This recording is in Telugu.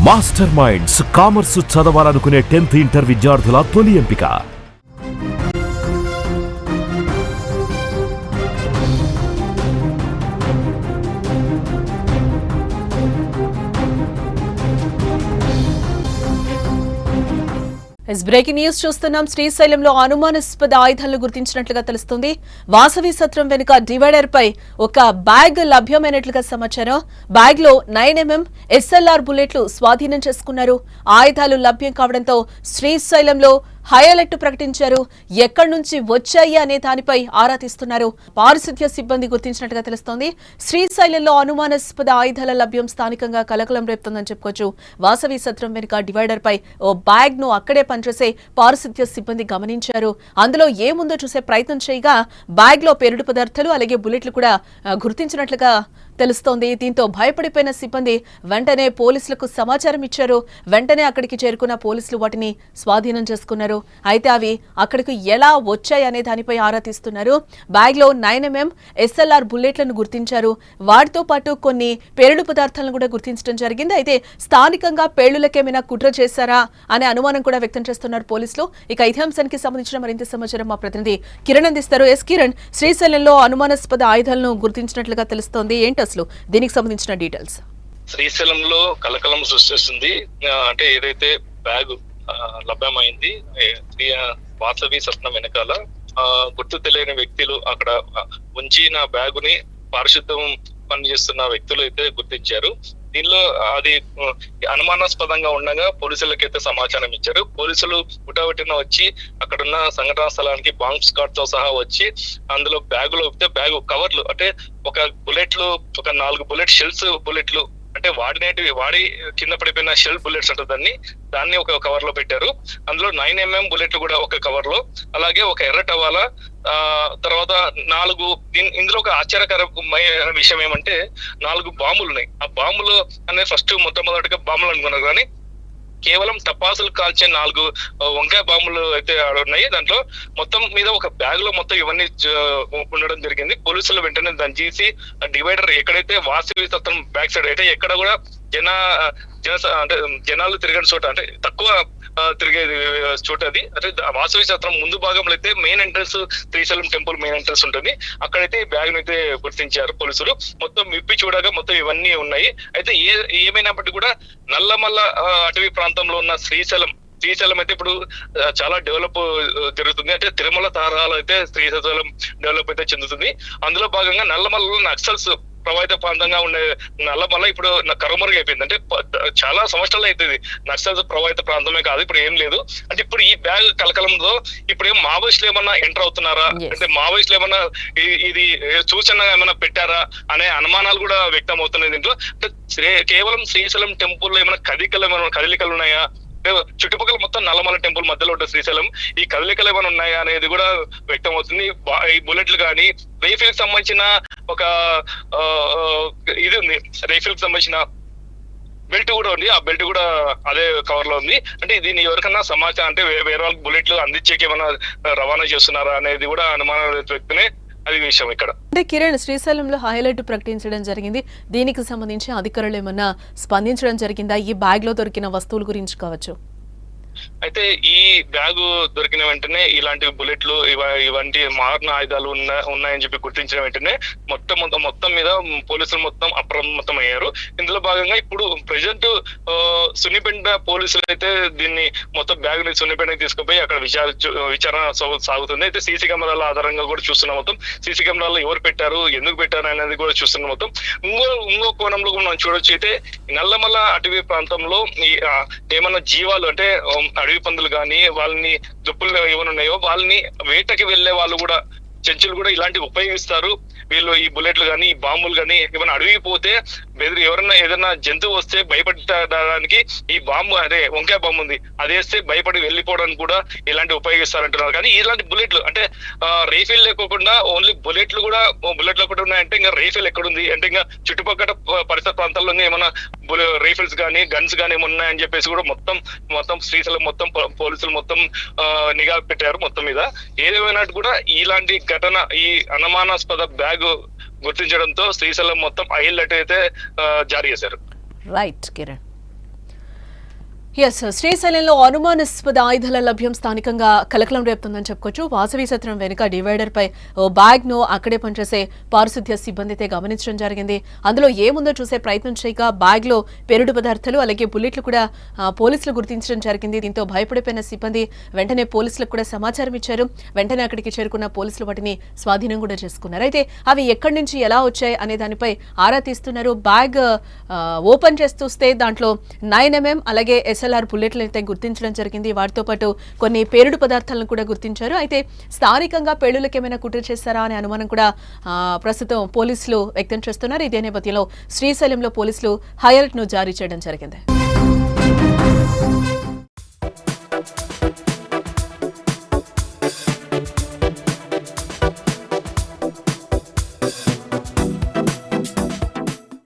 మాస్టర్ మైండ్స్ కామర్స్ చదవాలనుకునే 10th ఇంటర్ విద్యార్థుల తొలి ఎంపిక. బ్రేకింగ్ న్యూస్ చూస్తున్నాం. శ్రీశైలంలో అనుమానాస్పద ఆయుధాలను గుర్తించినట్లుగా తెలుస్తుంది. వాసవి సత్రం వెనుక డివైడర్ పై ఒక బ్యాగ్ లభ్యమైనట్లుగా సమాచారం. బ్యాగ్ లో 9mm SLR బుల్లెట్లు స్వాధీనం చేసుకున్నారు. ఆయుధాలు లభ్యం కావడంతో శ్రీశైలంలో హై అలర్ట్ ప్రకటించారు. ఎక్కడి నుంచి వచ్చాయి అనే దానిపై ఆరా తీస్తున్నారు. పారిశుద్ధ్య సిబ్బంది గుర్తించినట్టుగా తెలుస్తోంది. శ్రీశైలంలో అనుమానాస్పద ఆయుధాల లభ్యం స్థానికంగా కలకలం రేపుతుందని చెప్పుకోవచ్చు. వాసవి సత్రం వెనుక డివైడర్ పై ఓ బ్యాగ్ ను అక్కడే పనిచేసే పారిశుద్ధ్య సిబ్బంది గమనించారు. అందులో ఏముందో చూసే ప్రయత్నం చేయగా బ్యాగ్ లో పేలుడు పదార్థాలు అలాగే బుల్లెట్లు కూడా గుర్తించినట్లుగా తెలుస్తోంది. దీంతో భయపడిపోయిన సిబ్బంది వెంటనే పోలీసులకు సమాచారం ఇచ్చారు. వెంటనే అక్కడికి చేరుకున్న పోలీసులు వాటిని స్వాధీనం చేసుకున్నారు. అయితే అవి అక్కడికి ఎలా వచ్చాయి అనే దానిపై ఆరా తీస్తున్నారు. బ్యాగ్ లో 9mm SLR బుల్లెట్లను గుర్తించారు. వాటితో పాటు కొన్ని పేలుడు పదార్థాలను కూడా గుర్తించడం జరిగింది. అయితే స్థానికంగా పేలులకేమైనా కుట్ర చేశారా అనే అనుమానం కూడా వ్యక్తం చేస్తున్నారు పోలీసులు. ఇక ఇదే అంశానికి సంబంధించిన మరింత సమాచారం మా ప్రతినిధి కిరణ్ అందిస్తారు. కిరణ్, శ్రీశైలంలో అనుమానాస్పద ఆయుధాలను గుర్తించినట్లుగా తెలుస్తోంది. ఏంటి అసలు దీనికి సంబంధించిన డీటెయిల్స్? శ్రీశైలంలో కలకలం సృష్టిస్తుంది. అంటే ఏదైతే బ్యాగ్ లభ్యమైంది వాసవి సత్నం వెనకాల గుర్తు తెలియని వ్యక్తులు అక్కడ ఉంచిన బ్యాగుని పారిశుద్ధం పనిచేస్తున్న వ్యక్తులు అయితే గుర్తించారు. దీనిలో అది అనుమానాస్పదంగా ఉండగా పోలీసులకైతే సమాచారం ఇచ్చారు. పోలీసులు పుటాబెట్టిన వచ్చి అక్కడున్న సంఘటనా స్థలానికి బాంబ్ స్క్వాడ్ తో సహా వచ్చి అందులో బ్యాగులో బ్యాగు కవర్లు అంటే ఒక బుల్లెట్లు ఒక 4 బుల్లెట్ షెల్స్ బుల్లెట్లు అంటే వాడి కింద పడిపోయిన షెల్ బుల్లెట్స్ అంటే దాన్ని ఒక కవర్ లో పెట్టారు. అందులో 9mm బుల్లెట్లు కూడా ఒక కవర్ లో, అలాగే ఒక ఎర్ర టవాలా, తర్వాత 4 ఇందులో ఒక ఆశ్చర్యకరమైన విషయం ఏమంటే 4 బాంబులు ఉన్నాయి. ఆ బాంబులు అనేది ఫస్ట్ మొట్టమొదటిగా బాంబులు అనుకున్నారు, కానీ కేవలం టపాసులు కాల్చే 4 వంకాయ బాంబులు అయితే ఉన్నాయి. దాంట్లో మొత్తం మీద ఒక బ్యాగ్ లో మొత్తం ఇవన్నీ ఉండడం జరిగింది. పోలీసులు వెంటనే దాన్ని చేసి డివైడర్ ఎక్కడైతే వాసవి సత్రం బ్యాక్ సైడ్ అయితే ఎక్కడ కూడా అంటే జనాలు తిరగని చోట అంటే తక్కువ తిరిగేది చోట అది. అంటే వాసవి సత్రం ముందు భాగంలో అయితే main entrance Srisailam temple main entrance ఉంటుంది. అక్కడైతే ఈ బ్యాగ్ ను అయితే గుర్తించారు పోలీసులు. మొత్తం విప్పి చూడగా మొత్తం ఇవన్నీ ఉన్నాయి. అయితే ఏమైనప్పటికీ కూడా నల్లమల్ల అటవీ ప్రాంతంలో ఉన్న శ్రీశైలం అయితే ఇప్పుడు చాలా డెవలప్ జరుగుతుంది. అంటే తిరుమల తరహాలో అయితే శ్రీశైలం డెవలప్ అయితే చెందుతుంది. అందులో భాగంగా నల్లమల్లలో నక్సల్స్ ప్రభావిత ప్రాంతంగా ఉండే నల్లమల్ల ఇప్పుడు కరుమరుగు అయిపోయింది. అంటే చాలా సంవత్సరాలు అవుతుంది. నక్సల్స్ ప్రభావిత ప్రాంతమే కాదు, ఇప్పుడు ఏం లేదు. అంటే ఇప్పుడు ఈ బ్యాగ్ కలకలంలో ఇప్పుడు ఏం మావోయిస్టులు ఏమన్నా ఎంటర్ అవుతున్నారా, అంటే మావోయిస్టులు ఏమన్నా ఇది సూచన ఏమైనా పెట్టారా అనే అనుమానాలు కూడా వ్యక్తం అవుతున్నాయి. దీంట్లో కేవలం శ్రీశైలం టెంపుల్ ఏమైనా కదలికలు ఉన్నాయా, చుట్టుపక్కల మొత్తం నల్లమల్ల టెంపుల్ మధ్యలో ఉంటుంది శ్రీశైలం, ఈ కదలికలు ఏమైనా ఉన్నాయా అనేది కూడా వ్యక్తం అవుతుంది. ఈ బుల్లెట్లు కానీ రైఫిల్ కి సంబంధించిన ఒక ఇది ఉంది, రైఫిల్ కి సంబంధించిన బెల్ట్ కూడా ఉంది. ఆ బెల్ట్ కూడా అదే కవర్ లో ఉంది. అంటే దీన్ని ఎవరికన్నా సమాచారం అంటే వేరే వాళ్ళకి బుల్లెట్లు అందించేకి ఏమైనా రవాణా చేస్తున్నారా అనేది కూడా అనుమానాలు వ్యక్తమే. అది విషయం ఇక్కడ. అంటే కిరణ్, శ్రీశైలంలో హైలైట్ ప్రకటించడం జరిగింది. దీనికి సంబంధించి అధికారులు ఏమన్నా స్పందించడం జరిగిందా? ఈ బ్యాగ్ లో దొరికిన వస్తువుల గురించి కావచ్చు. అయితే ఈ బ్యాగు దొరికిన వెంటనే ఇలాంటి బుల్లెట్లు ఇవంటి మారణ ఆయుధాలు ఉన్నాయని చెప్పి గుర్తించిన వెంటనే మొత్తం మీద పోలీసులు మొత్తం అప్రమత్తం అయ్యారు. ఇందులో భాగంగా ఇప్పుడు ప్రెసెంట్ సున్నిపేట పోలీసులు అయితే దీన్ని మొత్తం బ్యాగ్ ని సున్నిపేటకి తీసుకుపోయి అక్కడ విచారణ సాగుతుంది. అయితే సీసీ కెమెరాల ఆధారంగా కూడా చూస్తున్నాం. మొత్తం సీసీ కెమెరాలు ఎవరు పెట్టారు, ఎందుకు పెట్టారు అనేది కూడా చూస్తున్నాం. మొత్తం ఇంకో కోణంలో కూడా మనం చూడొచ్చు. అయితే నల్లమల్ల అటవీ ప్రాంతంలో ఏమన్నా జీవాలు అంటే అడవి పందులు కానీ వాళ్ళని దుప్పులు ఏమైనా ఉన్నాయో వాళ్ళని వేటకి వెళ్లే వాళ్ళు కూడా చెంచులు కూడా ఇలాంటివి ఉపయోగిస్తారు. వీళ్ళు ఈ బుల్లెట్లు కానీ ఈ బాంబులు కానీ ఏమైనా అడవికి పోతే ఎవరన్నా ఏదైనా జంతువు వస్తే భయపడడానికి ఈ బాంబు అదే వంకాయ బాంబు ఉంది, అది వేస్తే భయపడి వెళ్ళిపోవడానికి కూడా ఇలాంటివి ఉపయోగిస్తారంటున్నారు. కానీ ఇలాంటి బుల్లెట్లు అంటే రైఫిల్ లేకోకుండా ఓన్లీ బుల్లెట్లు ఒకటి ఉన్నాయంటే ఇంకా రైఫిల్ ఎక్కడుంది అంటే ఇంకా చుట్టుపక్కల పరిసర ప్రాంతాల్లో ఏమైనా రైఫిల్స్ కానీ గన్స్ కానీ ఏమన్నా ఉన్నాయని చెప్పేసి కూడా మొత్తం శ్రీశైలం మొత్తం పోలీసులు మొత్తం నిఘా పెట్టారు మొత్తం మీద. ఏదేమైనట్టు కూడా ఇలాంటి ఘటన ఈ అనుమానాస్పద బ్యాగ్ గుర్తించడంతో శ్రీశైలం మొత్తం హై అలర్ట్ అయితే జారీ చేశారు. రైట్ కిరణ్. ఎస్, శ్రీశైలంలో అనుమానాస్పద ఆయుధాల లభ్యం స్థానికంగా కలకలం రేపుతుందని చెప్పుకోవచ్చు. వాసవి సత్రం వెనుక డివైడర్ పై ఓ బ్యాగ్ ను అక్కడే పనిచేసే పారిశుద్ధ్య సిబ్బందితే గమనించడం జరిగింది. అందులో ఏముందో చూసే ప్రయత్నం చేయగా బ్యాగ్ లో పేలుడు పదార్థాలు అలాగే బుల్లెట్లు కూడా పోలీసులు గుర్తించడం జరిగింది. దీంతో భయపడిపోయిన సిబ్బంది వెంటనే పోలీసులకు కూడా సమాచారం ఇచ్చారు. వెంటనే అక్కడికి చేరుకున్న పోలీసులు వాటిని స్వాధీనం కూడా చేసుకున్నారు. అయితే అవి ఎక్కడి నుంచి ఎలా వచ్చాయి అనే దానిపై ఆరా తీస్తున్నారు. బ్యాగ్ ఓపెన్ చేసి చూస్తే దాంట్లో 9mm అలాగే SLR బుల్లెట్లు అయితే గుర్తించడం జరిగింది. వాటితో పాటు కొన్ని పేలుడు పదార్థాలను కూడా గుర్తించారు. అయితే స్థానికంగా పేలులకు ఏమైనా కుట్ర చేస్తారా అనే అనుమానం కూడా ప్రస్తుతం పోలీసులు వ్యక్తం చేస్తున్నారు. ఇదే నేపథ్యంలో శ్రీశైలంలో పోలీసులు హై అలర్ట్ ను జారీ చేయడం జరిగింది.